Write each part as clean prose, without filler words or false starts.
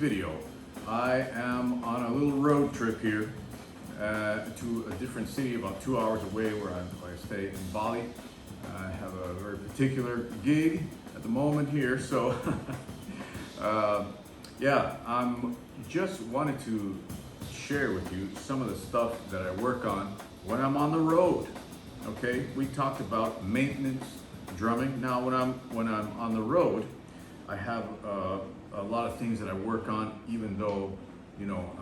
video. I am on a little road trip here to a different city about 2 hours away where I stay in Bali. I have a very particular gig at the moment here, so yeah, I'm just wanted to share with you some of the stuff that I work on when I'm on the road. Okay, we talked about maintenance drumming. Now, when I'm on the road, I have a lot of things that I work on, even though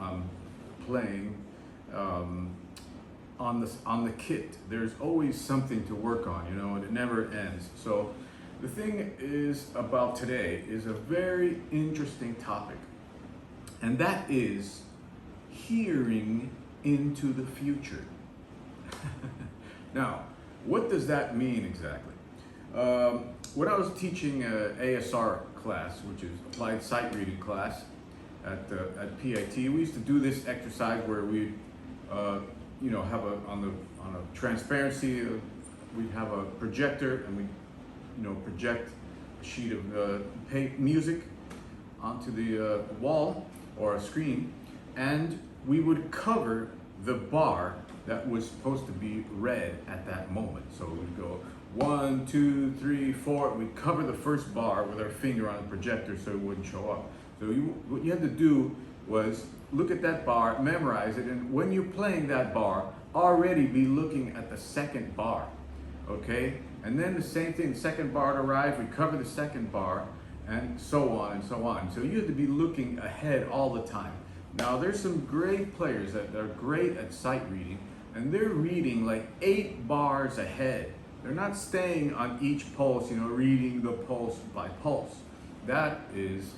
I'm playing on the kit. There's always something to work on, and it never ends. So the thing is about today is a very interesting topic, and that is hearing into the future. Now, what does that mean exactly? When I was teaching an ASR class, which is Applied Sight Reading class at PIT, we used to do this exercise where we, have on a transparency, we have a projector and we, project a sheet of music onto the wall or a screen, and we would cover the bar that was supposed to be read at that moment. So we'd go 1, 2, 3, 4. We'd cover the first bar with our finger on the projector so it wouldn't show up. So what you had to do was look at that bar, memorize it, and when you're playing that bar, already be looking at the second bar, okay? And then the same thing, the second bar would arrive, we cover the second bar, and so on and so on. So you have to be looking ahead all the time. Now, there's some great players that are great at sight reading, and they're reading like 8 bars ahead. They're not staying on each pulse, reading the pulse by pulse. That is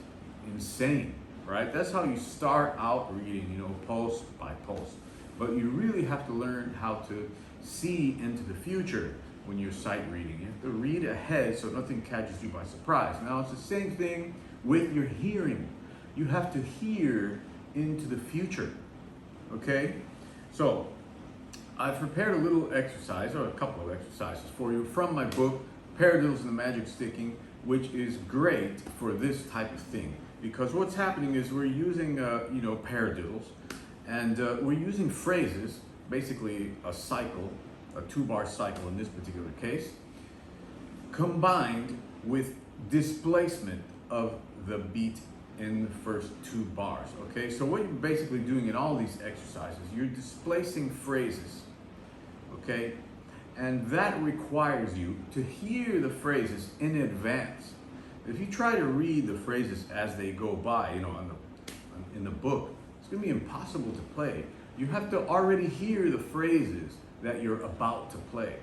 insane, right? That's how you start out reading, pulse by pulse. But you really have to learn how to see into the future when you're sight reading. You have to read ahead so nothing catches you by surprise. Now, it's the same thing with your hearing. You have to hear into the future, okay? So, I've prepared a little exercise, or a couple of exercises for you from my book, Paradiddles and the Magic Sticking, which is great for this type of thing. Because what's happening is we're using, paradiddles, and we're using phrases, basically a cycle, a 2-bar cycle in this particular case, combined with displacement of the beat in the first 2 bars, okay? So what you're basically doing in all these exercises, you're displacing phrases, okay? And that requires you to hear the phrases in advance. If you try to read the phrases as they go by, in the book, it's gonna be impossible to play. You have to already hear the phrases that you're about to play.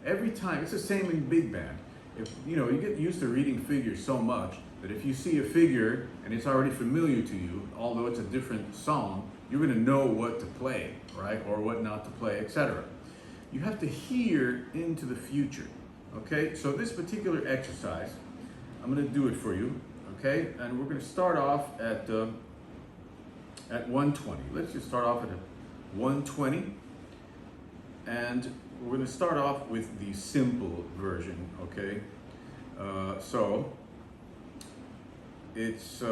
Every time, it's the same in big band. If you get used to reading figures so much that if you see a figure and it's already familiar to you, although it's a different song, you're gonna know what to play, right? Or what not to play, etc. You have to hear into the future, okay? So this particular exercise, I'm gonna do it for you, okay? And we're gonna start off at 120. Let's just start off at 120. And we're gonna start off with the simple version, okay? So it's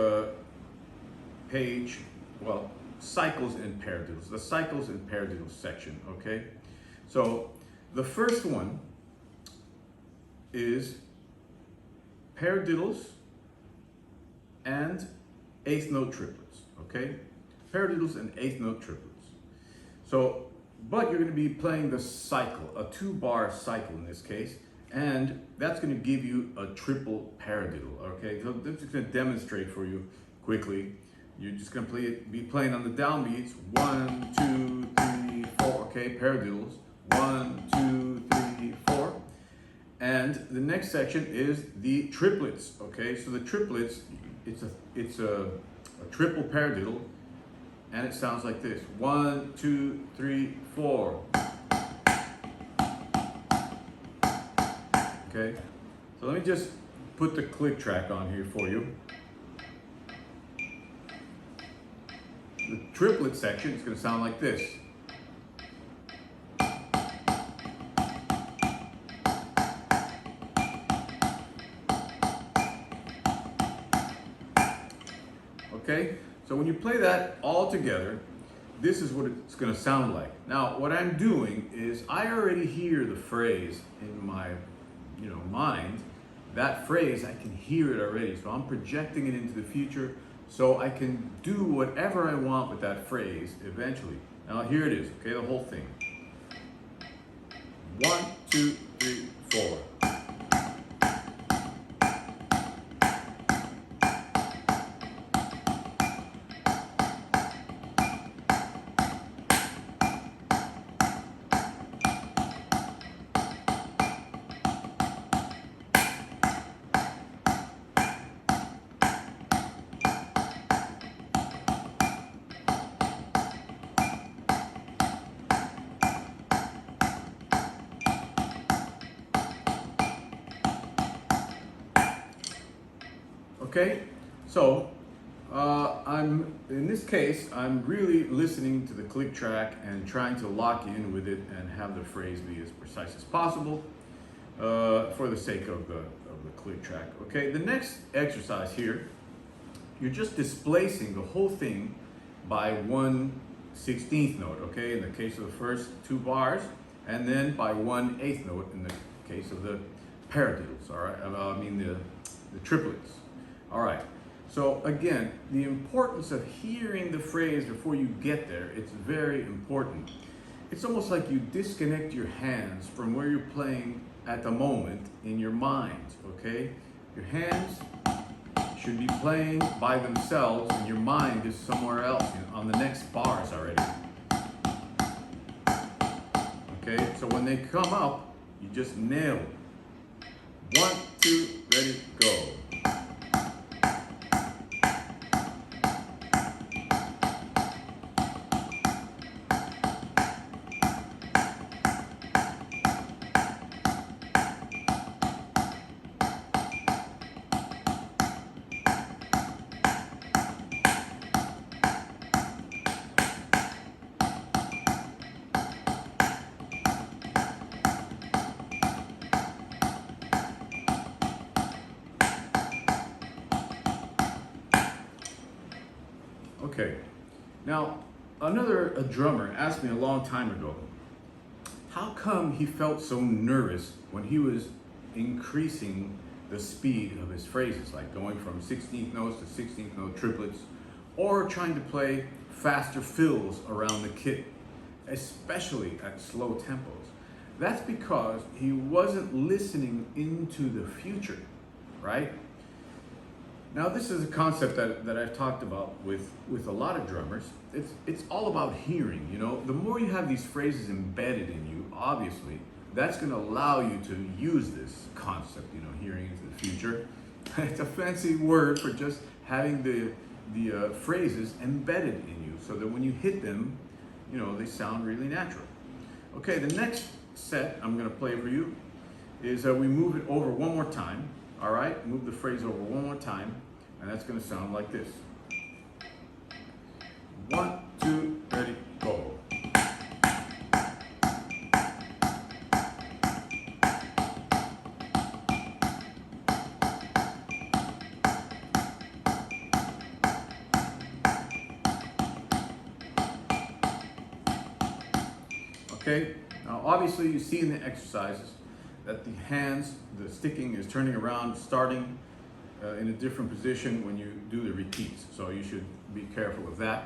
cycles and paradiddles, the cycles and paradiddles section, okay? So the first one is paradiddles and 8th note triplets, okay? Paradiddles and 8th note triplets. So, but you're going to be playing the cycle, a 2-bar cycle in this case, and that's going to give you a triple paradiddle, okay? So this is going to demonstrate for you quickly. You're just going to be playing on the downbeats, 1, 2, 3, 4, okay? Paradiddles, 1, 2, 3, 4. And the next section is the triplets, okay? So the triplets, it's a triple paradiddle, and it sounds like this: 1, 2, 3, 4. Okay, so let me just put the click track on here for you. The triplet section is going to sound like this. Okay, So when you play that all together, this is what it's going to sound like. Now, what I'm doing is I already hear the phrase in my, mind. That phrase, I can hear it already. So I'm projecting it into the future so I can do whatever I want with that phrase eventually. Now, here it is, okay, the whole thing. 1, 2, 3, 4. Okay, so in this case, I'm really listening to the click track and trying to lock in with it and have the phrase be as precise as possible for the sake of the click track. Okay, the next exercise here, you're just displacing the whole thing by 1/16 note. Okay, in the case of the first 2 bars, and then by 1/8 note in the case of the paradiddles. All right, the triplets. All right, so again, the importance of hearing the phrase before you get there, it's very important. It's almost like you disconnect your hands from where you're playing at the moment in your mind, okay? Your hands should be playing by themselves and your mind is somewhere else, on the next bars already. Okay, so when they come up, you just nail it. 1, 2, ready, go. Okay, now a drummer asked me a long time ago, how come he felt so nervous when he was increasing the speed of his phrases, like going from 16th notes to 16th note triplets, or trying to play faster fills around the kit, especially at slow tempos? That's because he wasn't listening into the future, right? Now, this is a concept that I've talked about with a lot of drummers. It's all about hearing, The more you have these phrases embedded in you, obviously, that's going to allow you to use this concept, hearing into the future. It's a fancy word for just having the phrases embedded in you so that when you hit them, they sound really natural. Okay, the next set I'm going to play for you is we move it over one more time. All right, move the phrase over one more time, and that's going to sound like this. 1, 2, ready, go. Okay, now obviously you see in the exercises that the hands, the sticking is turning around, starting in a different position when you do the repeats. So you should be careful of that.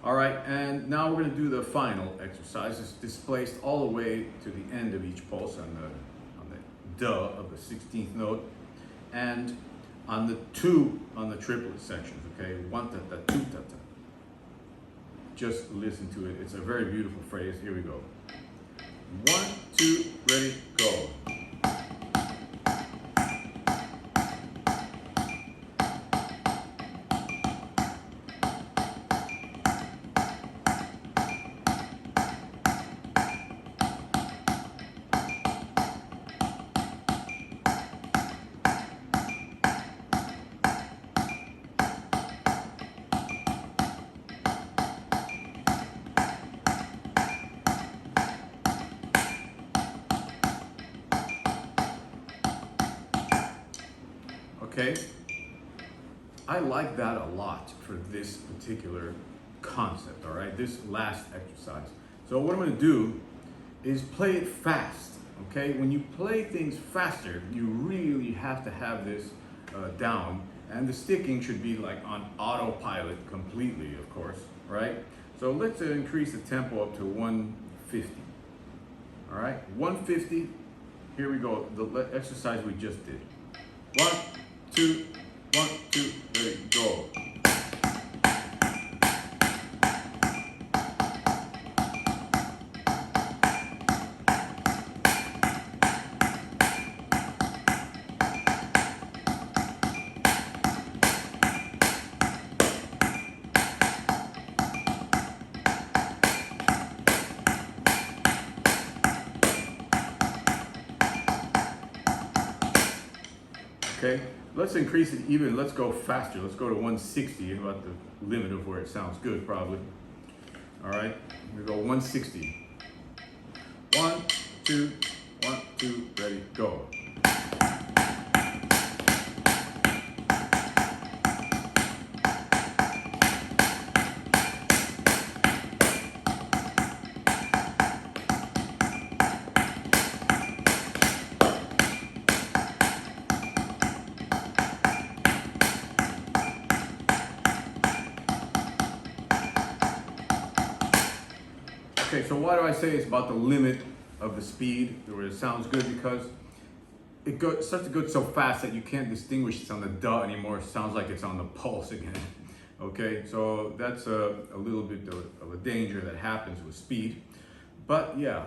All right, and now we're going to do the final exercise. It's displaced all the way to the end of each pulse on the duh of the 16th note, and on the 2 on the triplet sections. Okay, 1 ta ta 2 ta ta. Just listen to it. It's a very beautiful phrase. Here we go. 1, 2, ready, go. Okay, I like that a lot for this particular concept, all right? This last exercise. So what I'm gonna do is play it fast, okay? When you play things faster, you really have to have this down, and the sticking should be like on autopilot completely, of course, right? So let's increase the tempo up to 150, all right? 150, here we go, the exercise we just did. 1, 2, 1, 2, ready, go. Okay, let's increase it even. Let's go faster. Let's go to 160, about the limit of where it sounds good, probably. All right, we go 160. 1, 2, 1, 2, ready, go. Okay, so why do I say it's about the limit of the speed where it sounds good? Because it starts to go so fast that you can't distinguish it's on the duh anymore. It sounds like it's on the pulse again. Okay, so that's a little bit of a danger that happens with speed. But yeah,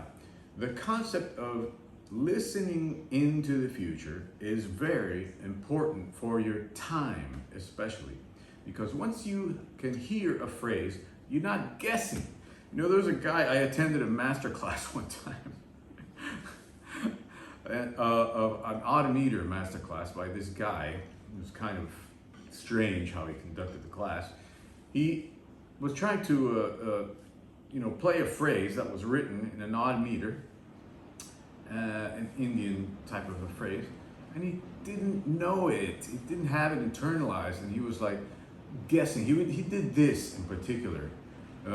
the concept of listening into the future is very important for your time, especially. Because once you can hear a phrase, you're not guessing. You know, there's a guy, I attended a master class one time, an odometer master class by this guy. It was kind of strange how he conducted the class. He was trying to, play a phrase that was written in an odd meter, an Indian type of a phrase, and he didn't know it. He didn't have it internalized, and he was like guessing. He did this in particular.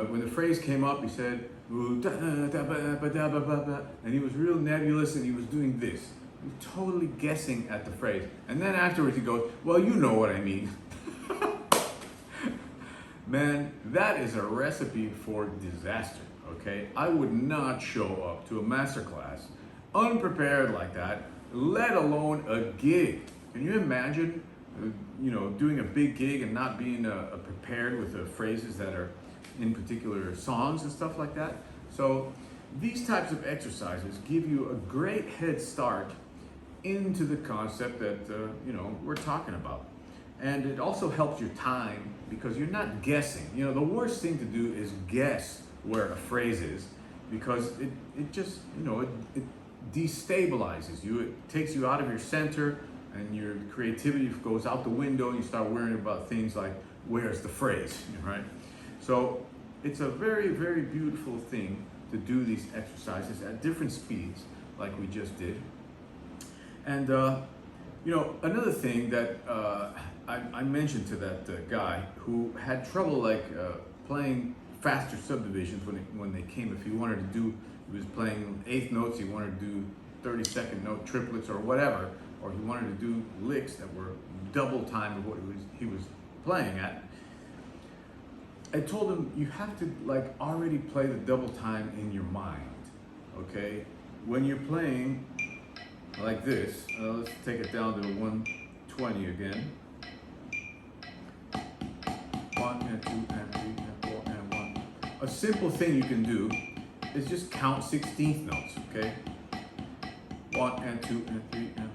When the phrase came up, he said, and he was real nebulous, and he was doing this. He was totally guessing at the phrase. And then afterwards he goes, well, you know what I mean. Man, that is a recipe for disaster, okay? I would not show up to a master class unprepared like that, let alone a gig. Can you imagine, doing a big gig and not being prepared with the phrases that are in particular songs and stuff like that? So these types of exercises give you a great head start into the concept that we're talking about. And it also helps your time because you're not guessing. The worst thing to do is guess where a phrase is, because it just it destabilizes you. It takes you out of your center, and your creativity goes out the window, and you start worrying about things like, where's the phrase, right? So it's a very, very beautiful thing to do these exercises at different speeds, like we just did. And another thing that I mentioned to that guy who had trouble playing faster subdivisions when they came. If he wanted to do, he was playing eighth notes, he wanted to do 32nd note triplets or whatever, or he wanted to do licks that were double time of what he was playing at. I told him, you have to already play the double time in your mind, okay? When you're playing like this, let's take it down to 120 again. 1 and 2 and 3 and 4 and 1. A simple thing you can do is just count 16th notes, okay? 1 and 2 and 3 and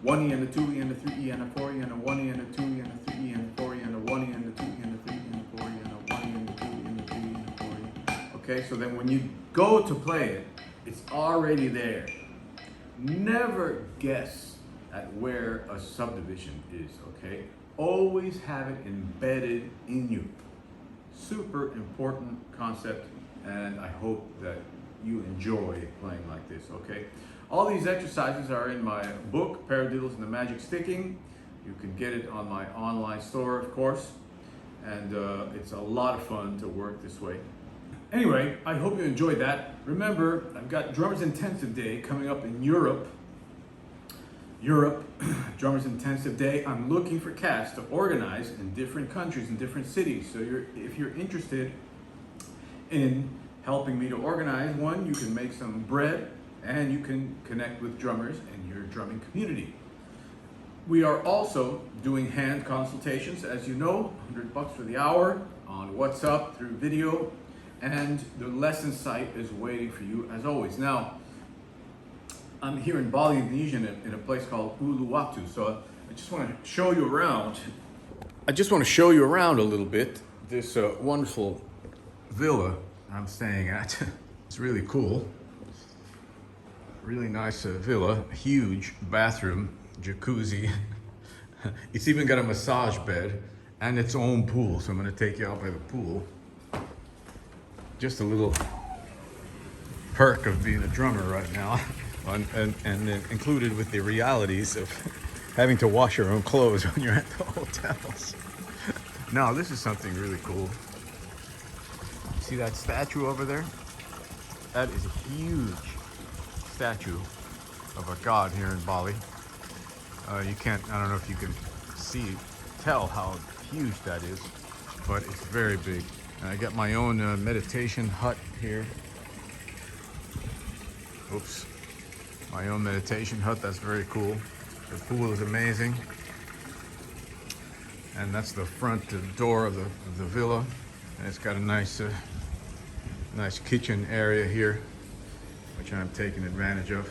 1 E and a 2 E and a 3 E and a 4 E and a 1 E and a 2 E and a 3 E and a 4 E and a 1 E and a 2 E and a 3 E and a 4 E and a 1 E and a 2 E and a 3 E and a 4 E. Okay, so then when you go to play it, it's already there. Never guess at where a subdivision is, okay? Always have it embedded in you. Super important concept, and I hope that you enjoy playing like this, okay? All these exercises are in my book, Paradiddles and the Magic Sticking. You can get it on my online store, of course, and it's a lot of fun to work this way. Anyway, I hope you enjoyed that. Remember, I've got Drummers Intensive Day coming up in Europe. Drummers Intensive Day. I'm looking for casts to organize in different countries and different cities. So if you're interested in helping me to organize one, you can make some bread and you can connect with drummers in your drumming community. We are also doing hand consultations, as you know, $100 for the hour on WhatsApp through video, and the lesson site is waiting for you as always. Now, I'm here in Bali, Indonesia, in a place called Uluwatu, so I just want to show you around. I just want to show you around a little bit this wonderful villa I'm staying at. It's really cool. Really nice villa, huge bathroom, jacuzzi. It's even got a massage bed and its own pool, so I'm going to take you out by the pool. Just a little perk of being a drummer right now, and included with the realities of having to wash your own clothes when you're at the hotels. Now, this is something really cool. See that statue over there? That is a huge statue of a god here in Bali. You can't, I don't know if you can tell how huge that is, but it's very big. And I got my own meditation hut here. Oops. My own meditation hut, that's very cool. The pool is amazing. And that's the front door of the villa. And it's got a nice kitchen area here, which I'm taking advantage of.